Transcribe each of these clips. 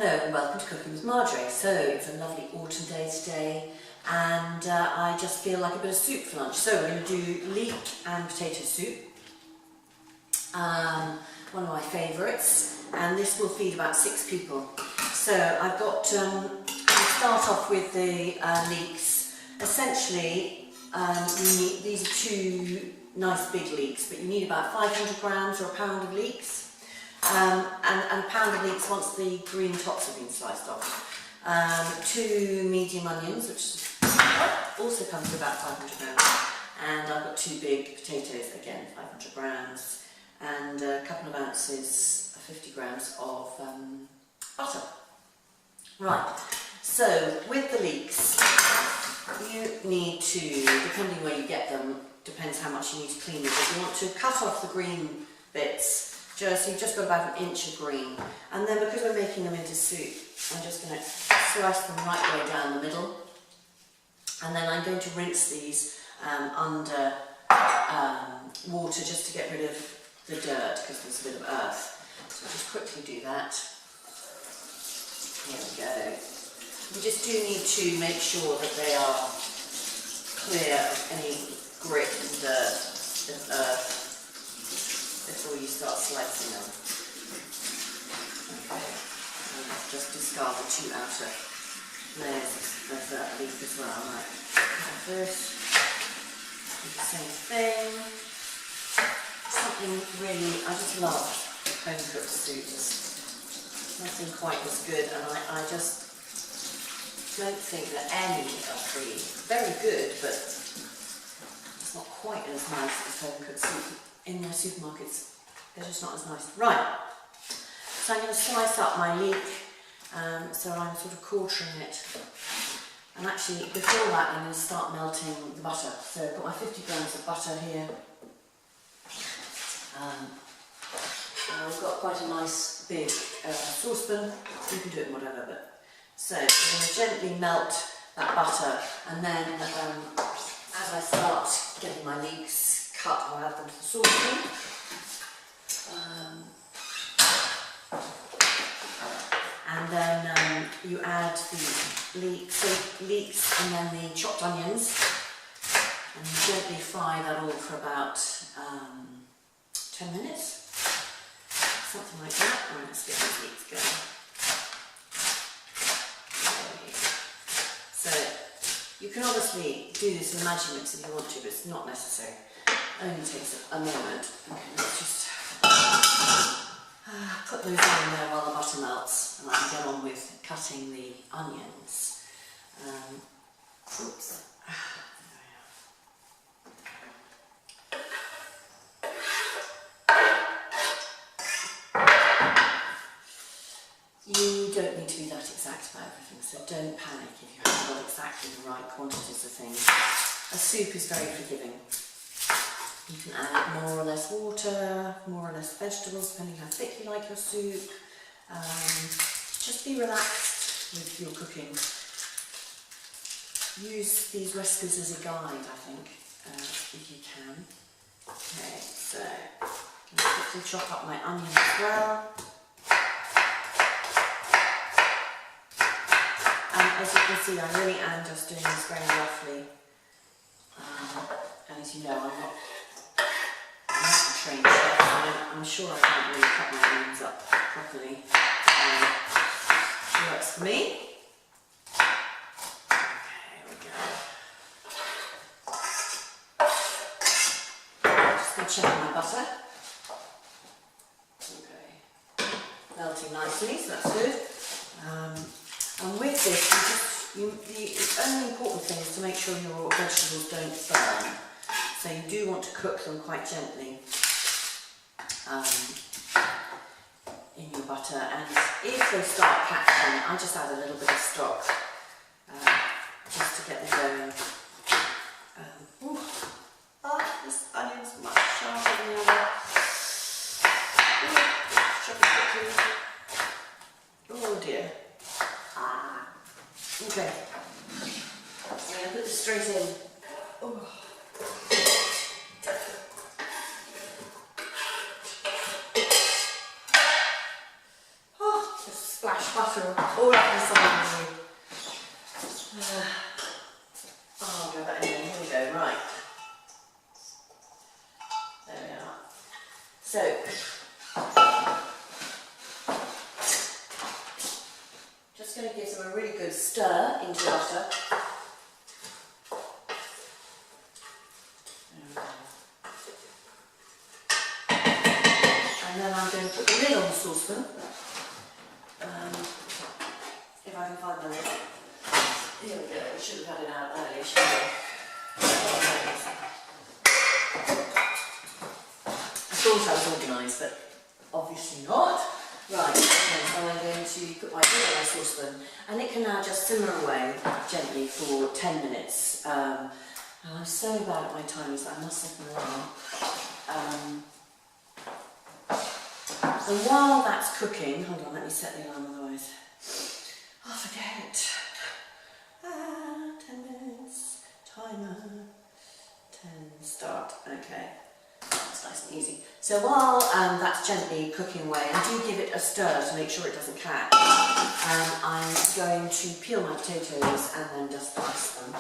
Hello and welcome to Cooking with Marjorie. So it's a lovely autumn day today and I just feel like a bit of soup for lunch. So we're going to do leek and potato soup, one of my favourites, and this will feed about 6 people. So I've got, I'll start off with the leeks. Essentially you need, these are 2 nice big leeks, but you need about 500 grams or a pound of leeks. And a pound of leeks once the green tops have been sliced off. 2 medium onions, which also comes to about 500 grams. And I've got 2 big potatoes, again 500 grams. And a couple of ounces, 50 grams of butter. Right, so with the leeks, you need to, depending where you get them, depends how much you need to clean them, but you want to cut off the green bits. So you've just got about 1 inch of green, and then because we're making them into soup, I'm just going to slice them right way down the middle, and then I'm going to rinse these under water just to get rid of the dirt because there's a bit of earth. So just quickly do that. Here we go. We just do need to make sure that they are clear of any grit and dirt and earth before you start slicing them. Okay, and just discard the 2 outer layers of that leaf as well. Right, first, do the same thing. Something really, I just love home cooked soups. Nothing quite as good, and I just don't think that any of the, very good, but it's not quite as nice as home cooked soup. In their supermarkets, they're just not as nice. Right, so I'm going to slice up my leek, so I'm sort of quartering it. And actually, before that, I'm going to start melting the butter. So I've got my 50 grams of butter here. I've got quite a nice big saucepan. You can do it in whatever, but so I'm going to gently melt that butter, and then as I start getting my leeks cut, I'll add them to the saucepan. And then you add the leeks and then the chopped onions, and you gently fry that all for about 10 minutes, something like that. Right, let's get these leeks going. Okay. So you can obviously do this in Magic Mix if you want to, but it's not necessary. Only takes a moment. Okay, let's just put those on there while the butter melts, and I can get on with cutting the onions. Oops. You don't need to be that exact about everything, so don't panic if you haven't got exactly the right quantities of things. A soup is very forgiving. You can add more or less water, more or less vegetables, depending how thick you like your soup. Just be relaxed with your cooking. Use these recipes as a guide, I think, if you can. Okay, so I'm going to quickly chop up my onion as well. And as you can see, I really am just doing this very roughly. And as you know, I'm not a trained chef, so I'm sure I can't really cut my onions up properly. It works for me. Okay, here we go. Just going to check my butter. Okay, melting nicely, so that's good. And with this, the only important thing is to make sure your vegetables don't burn. So you do want to cook them quite gently in your butter, and if they start catching, I just add a little bit of stock just to get them going. This onion's much sharper than the other. Chop it quickly. Oh dear. Okay. I'm going to put this straight in. Oh. Just splash butter are all up inside of you. Oh, I'll go back in there. Here we go. Right. There we are. So, just going to give them a really good stir into butter. And then I'm going to put the lid on the saucepan. If I can find the lid. Here we go. We should have had it out earlier, shouldn't we? I thought I was organised, but obviously not. Right, okay, so I'm going to put my lid on my saucepan, and it can now just simmer away gently for 10 minutes. And I'm so bad at my timings that I must set an alarm. And while that's cooking, hold on, let me set the alarm otherwise. I'll forget. 10 minutes, timer, 10, start, okay. That's nice and easy. So while that's gently cooking away, and do give it a stir to make sure it doesn't catch, I'm going to peel my potatoes and then just dice them.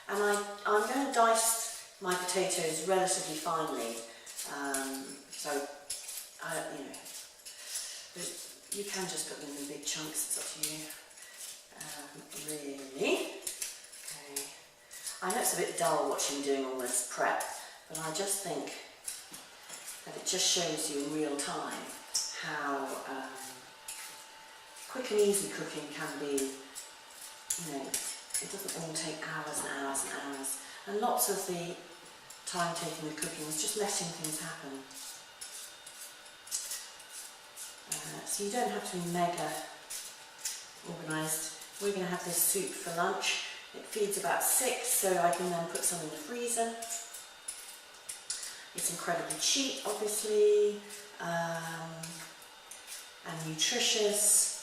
And I'm going to dice my potatoes relatively finely, so you can just put them in big chunks, it's up to you, really. Okay. I know it's a bit dull watching doing all this prep, but I just think that it just shows you in real time how quick and easy cooking can be. It doesn't all take hours and hours and hours, and lots of the time taken with cooking is just letting things happen. So you don't have to be mega organised. We're going to have this soup for lunch. It feeds about 6, so I can then put some in the freezer. It's incredibly cheap, obviously, and nutritious.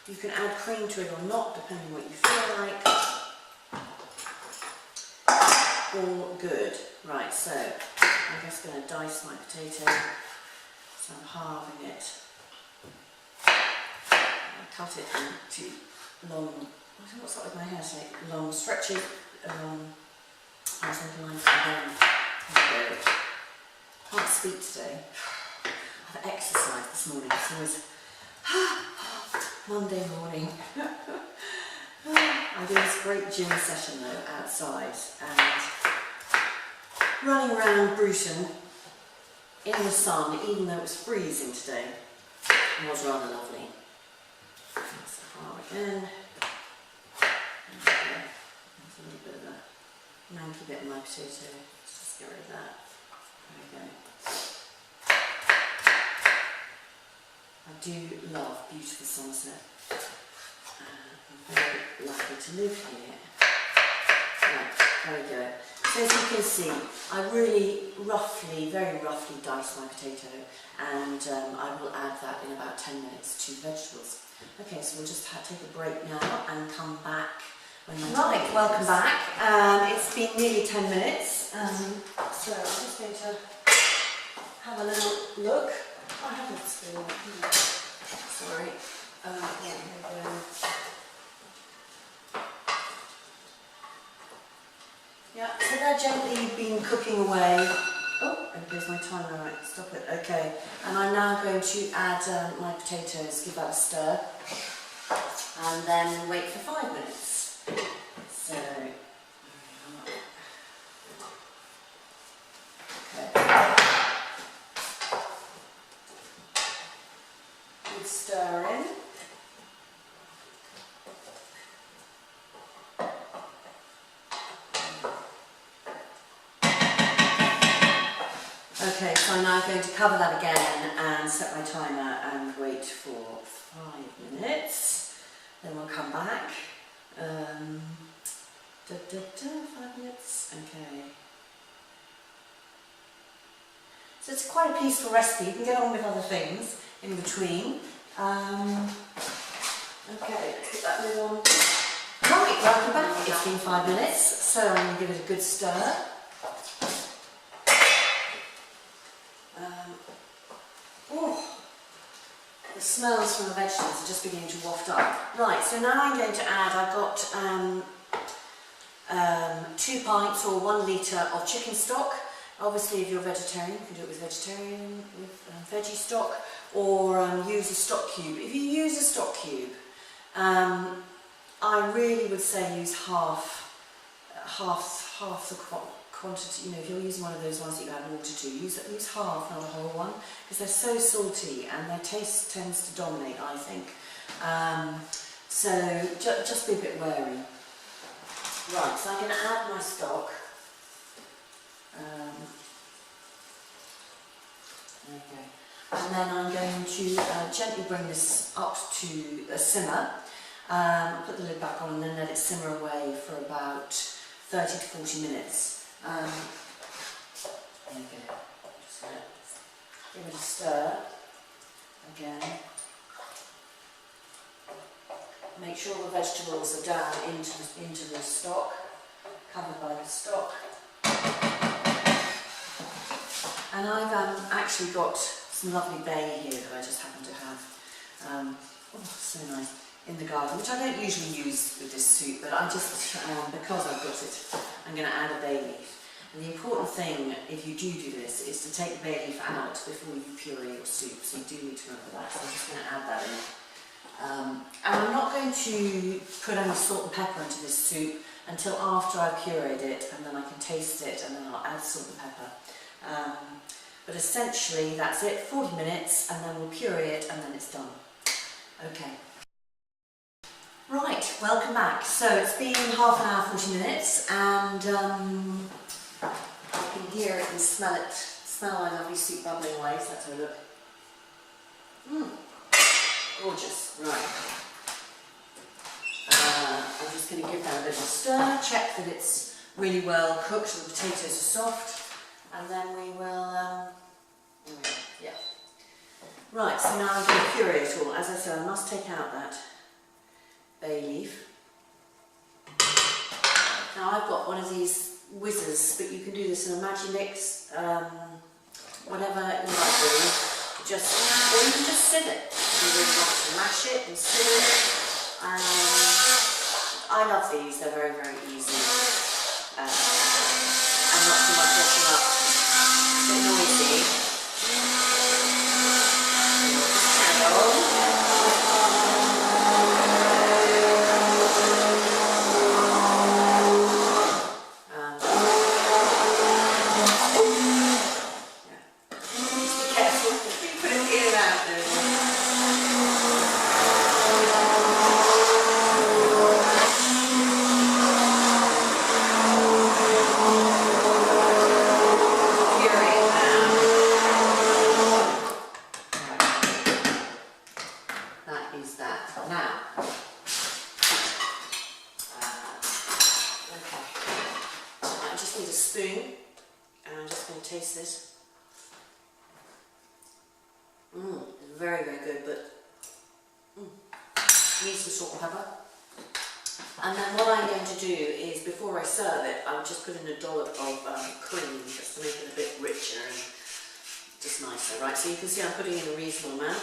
You can add cream to it or not, depending on what you feel like. All good. Right, so I'm just going to dice my potato. So I'm halving it. I cut it into long, what's that with my hair today? Long, stretchy, I was thinking like I can't speak today. I've exercised this morning, so it was Monday morning. I did this great gym session though outside, and running around Bruton in the sun, even though it was freezing today, was rather lovely. So half again. Okay. There's a little bit of a manky bit in my potato. Let's just get rid of that. There we go. I do love beautiful Somerset. I'm very lucky to live here. Right, there we go. So as you can see, I really very roughly dice my potato, and I will add that in about 10 minutes to vegetables. Okay, so we'll just take a break now and come back when my welcome back. It's been nearly 10 minutes, so I'm just going to have a little look. I haven't spoon. Sorry. Yeah, here we go. Yeah, so they're gently been cooking away. Oh, there goes my timer, right, stop it, okay. And I'm now going to add my potatoes, give that a stir, and then wait for 5 minutes. So, okay. Good stir in. Okay, so I'm now going to cover that again and set my timer and wait for 5 minutes. Then we'll come back. 5 minutes, okay. So it's quite a peaceful recipe. You can get on with other things in between. Okay, let's put that lid on. Right, Right, welcome back. It's been 5 minutes, so I'm going to give it a good stir. The smells from the vegetables are just beginning to waft up. Right, so now I'm going to add, I've got 2 pints or 1 litre of chicken stock. Obviously, if you're vegetarian, you can do it with veggie stock, or use a stock cube. If you use a stock cube, I really would say use half the quantity. You know, if you're using one of those ones that you add water to, use half, not a whole one, because they're so salty and their taste tends to dominate, I think. So just be a bit wary. Right, so I'm going to add my stock. There we go. And then I'm going to gently bring this up to a simmer. Put the lid back on and then let it simmer away for about 30 to 40 minutes. There we go. Just going to give it a stir again. Make sure the vegetables are down into the stock, covered by the stock. And I've actually got some lovely bay here that I just happen to have. Oh, so nice. In the garden, which I don't usually use with this soup, but I just, because I've got it, I'm going to add a bay leaf. And the important thing, if you do this, is to take the bay leaf out before you puree your soup, so you do need to remember that. So I'm just going to add that in. And I'm not going to put any salt and pepper into this soup until after I've pureed it, and then I can taste it, and then I'll add salt and pepper. But essentially, that's it, 40 minutes, and then we'll puree it, and then it's done. Okay. Right, welcome back. So it's been half an hour, 40 minutes, and I can hear it and smell it. Smell my lovely soup bubbling away, so let's have a look. Gorgeous. Right. I'm just going to give that a little stir, check that it's really well cooked, the potatoes are soft, and then we will, yeah. Right, so now I'm going to puree it all. As I said, I must take out that bay leaf. Now I've got one of these whizzers, but you can do this in a Magimix, whatever you like doing. Or you can just sieve it. If you really want to mash it and sieve it. I love these, they're very, very easy. And not too much washing up. A bit noisy. Spoon, and I'm just going to taste this. It's very, very good, but needs some salt and pepper. And then what I'm going to do is, before I serve it, I'll just put in a dollop of cream, just to make it a bit richer and just nicer. Right, so you can see I'm putting in a reasonable amount.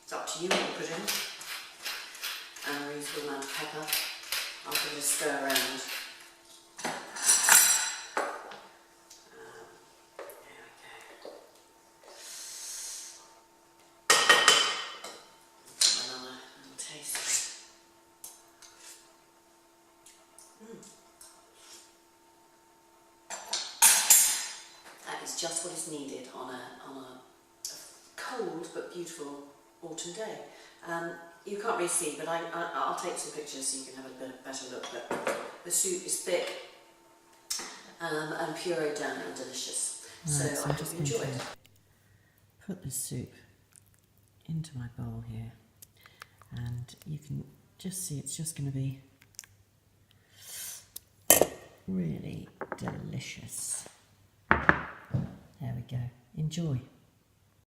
It's up to you what you put in. And a reasonable amount of pepper. I'll give it a stir around. Just what is needed on a cold but beautiful autumn day. You can't really see, but I'll take some pictures so you can have a better look. But the soup is thick and pureed down and delicious. Right, so I hope you enjoy it. Put the soup into my bowl here, and you can just see it's just going to be really delicious. There we go. Enjoy.